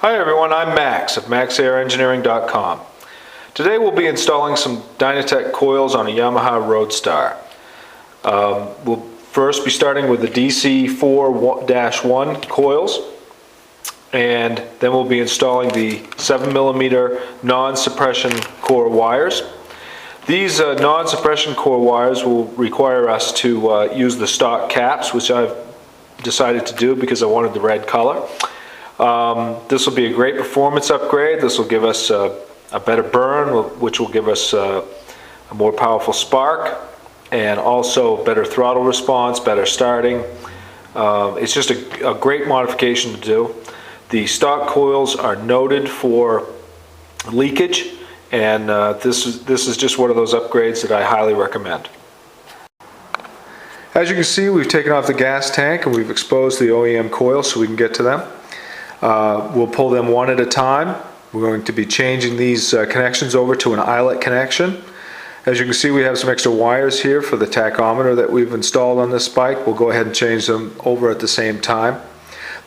Hi everyone, I'm Max of MaxAirEngineering.com. Today we'll be installing some Dyna coils on a Yamaha RoadStar. We'll first be starting with the DC4-1 coils, and then we'll be installing the 7mm non-suppression core wires. These non-suppression core wires will require us to use the stock caps, which I've decided to do because I wanted the red color. This will be a great performance upgrade. This will give us a better burn, which will give us a more powerful spark, and also better throttle response, better starting. It's just a great modification to do. The stock coils are noted for leakage, and this is just one of those upgrades that I highly recommend. As you can see, we've taken off the gas tank and we've exposed the OEM coils so we can get to them. We'll pull them one at a time. We're going to be changing these connections over to an eyelet connection. As you can see, we have some extra wires here for the tachometer that we've installed on this bike. We'll go ahead and change them over at the same time.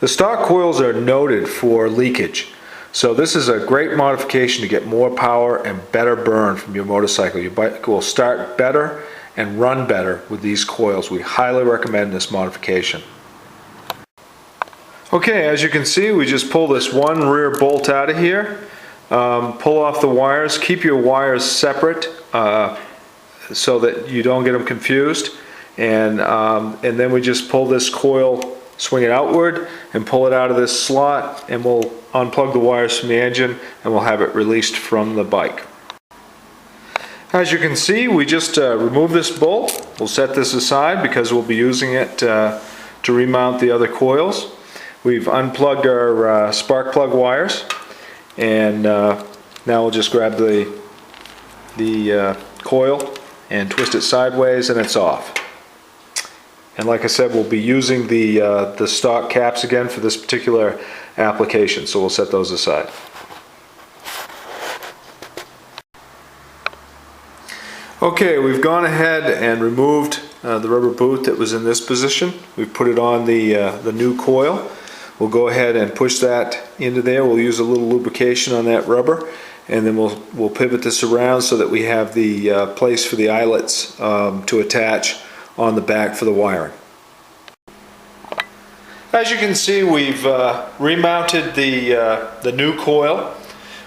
The stock coils are noted for leakage, so this is a great modification to get more power and better burn from your motorcycle. Your bike will start better and run better with these coils. We highly recommend this modification. Okay, as you can see, we just pull this one rear bolt out of here, pull off the wires, keep your wires separate so that you don't get them confused, and then we just pull this coil, swing it outward and pull it out of this slot, and we'll unplug the wires from the engine and we'll have it released from the bike. As you can see, we just remove this bolt. We'll set this aside because we'll be using it to remount the other coils. We've unplugged our spark plug wires, and now we'll just grab the coil and twist it sideways, and it's off. And like I said, we'll be using the stock caps again for this particular application, so we'll set those aside. Okay, we've gone ahead and removed the rubber boot that was in this position. We've put it on the new coil. We'll go ahead and push that into there. We'll use a little lubrication on that rubber, and then we'll pivot this around so that we have the place for the eyelets to attach on the back for the wiring. As you can see, we've remounted the new coil.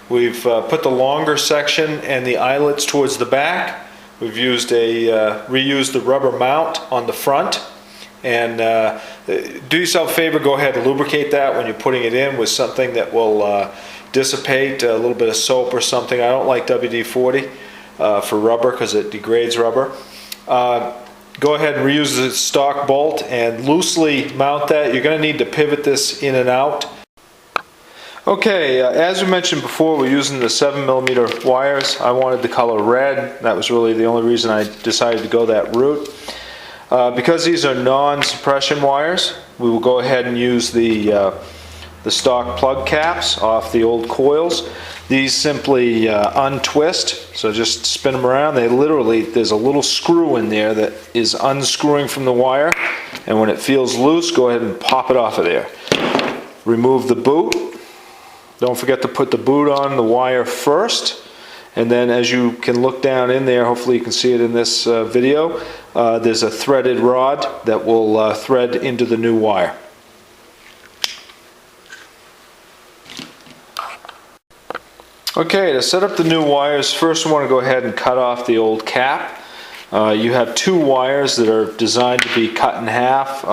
We've put the longer section and the eyelets towards the back. We've used reused the rubber mount on the front. And do yourself a favor, go ahead and lubricate that when you're putting it in with something that will dissipate, a little bit of soap or something. I don't like WD-40 for rubber because it degrades rubber. Go ahead and reuse the stock bolt and loosely mount that. You're going to need to pivot this in and out. Okay, as we mentioned before, we're using the 7mm wires. I wanted the color red. That was really the only reason I decided to go that route. Because these are non-suppression wires, we will go ahead and use the stock plug caps off the old coils. These simply untwist, so just spin them around. There's a little screw in there that is unscrewing from the wire, and when it feels loose, go ahead and pop it off of there. Remove the boot. Don't forget to put the boot on the wire first. And then as you can look down in there, hopefully you can see it in this video, there's a threaded rod that will thread into the new wire. Okay, to set up the new wires, first we want to go ahead and cut off the old cap. You have two wires that are designed to be cut in half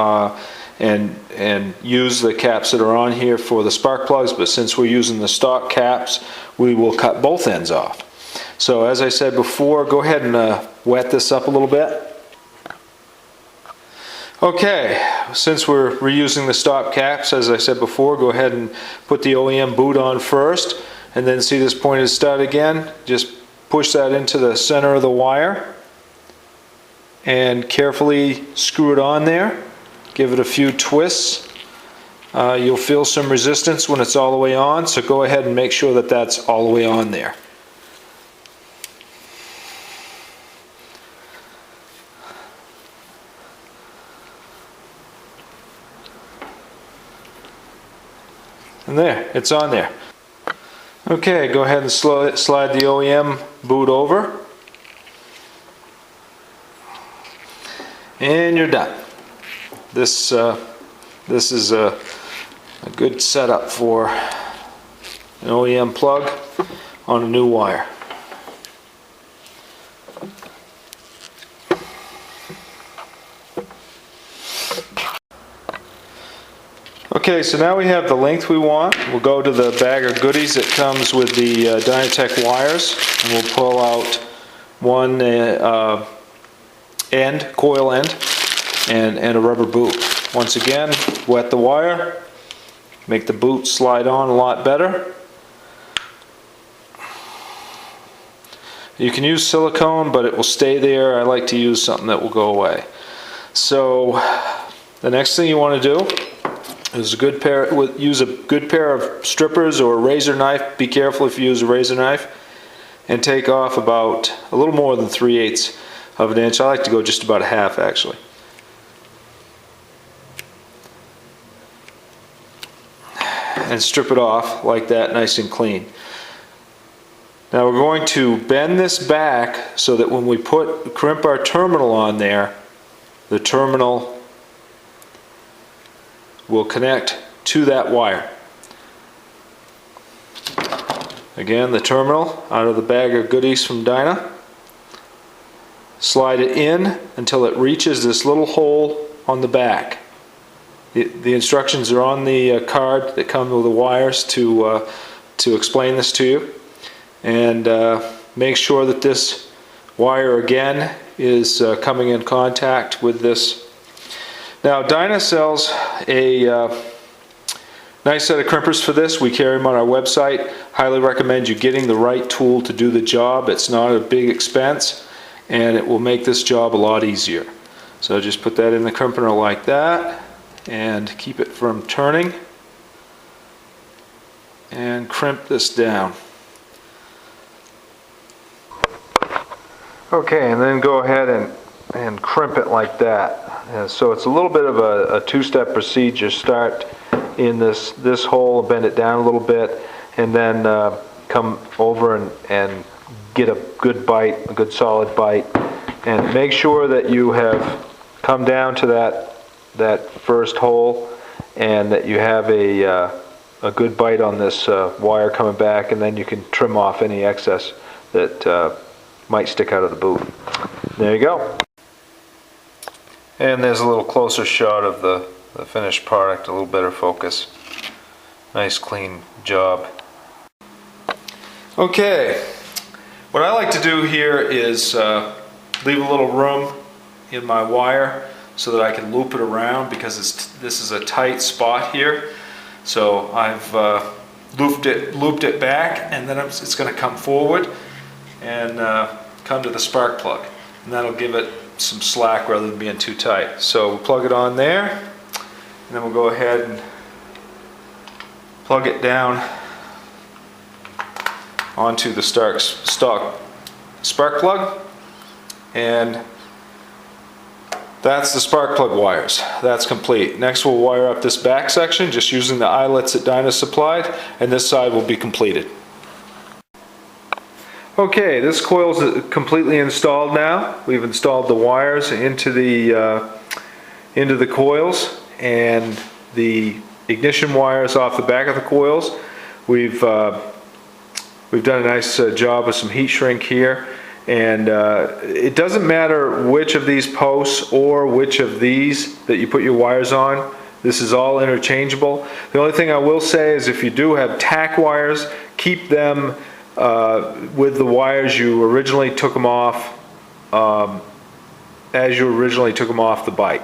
and use the caps that are on here for the spark plugs, but since we're using the stock caps, we will cut both ends off. So as I said before, go ahead and wet this up a little bit. Okay, since we're reusing the stock caps, as I said before, go ahead and put the OEM boot on first, and then see this pointed stud again. Just push that into the center of the wire and carefully screw it on there. Give it a few twists. You'll feel some resistance when it's all the way on, so go ahead and make sure that that's all the way on there. And there, it's on there. Okay, go ahead and slide the OEM boot over. And you're done. This is a good setup for an OEM plug on a new wire. Okay, so now we have the length we want. We'll go to the bag of goodies that comes with the Dyna wires, and we'll pull out one coil end, and a rubber boot. Once again, wet the wire, make the boot slide on a lot better. You can use silicone, but it will stay there. I like to use something that will go away. So the next thing you want to do is use a good pair of strippers or a razor knife. Be careful if you use a razor knife, and take off about a little more than 3/8 of an inch. I like to go just about a half, actually. And strip it off like that, nice and clean. Now we're going to bend this back so that when we crimp our terminal on there, the terminal will connect to that wire. Again, the terminal out of the bag of goodies from Dyna. Slide it in until it reaches this little hole on the back. The instructions are on the card that come with the wires to explain this to you. And make sure that this wire again is coming in contact with this. Now Dyna sells a nice set of crimpers for this. We carry them on our website. Highly recommend you getting the right tool to do the job. It's not a big expense, and it will make this job a lot easier. So just put that in the crimper like that, and keep it from turning, and crimp this down. Okay, and then go ahead and crimp it like that. So it's a little bit of a two-step procedure. Start in this hole, bend it down a little bit, and then come over and get a good bite, a good solid bite, and make sure that you have come down to that first hole, and that you have a good bite on this wire coming back, and then you can trim off any excess that might stick out of the boot. There you go. And there's a little closer shot of the finished product, a little better focus. Nice clean job. Okay, what I like to do here is leave a little room in my wire so that I can loop it around, because this is a tight spot here. So I've looped it back, and then it's going to come forward and come to the spark plug, and that'll give it some slack rather than being too tight. So we'll plug it on there, and then we'll go ahead and plug it down onto the stock spark plug, and that's the spark plug wires. That's complete. Next we'll wire up this back section just using the eyelets that Dyna supplied, and this side will be completed. Okay, this coil is completely installed now. We've installed the wires into the coils, and the ignition wires off the back of the coils. We've done a nice job with some heat shrink here, and it doesn't matter which of these posts or which of these that you put your wires on. This is all interchangeable. The only thing I will say is if you do have tack wires, keep them with the wires you originally took them off, as you originally took them off the bike.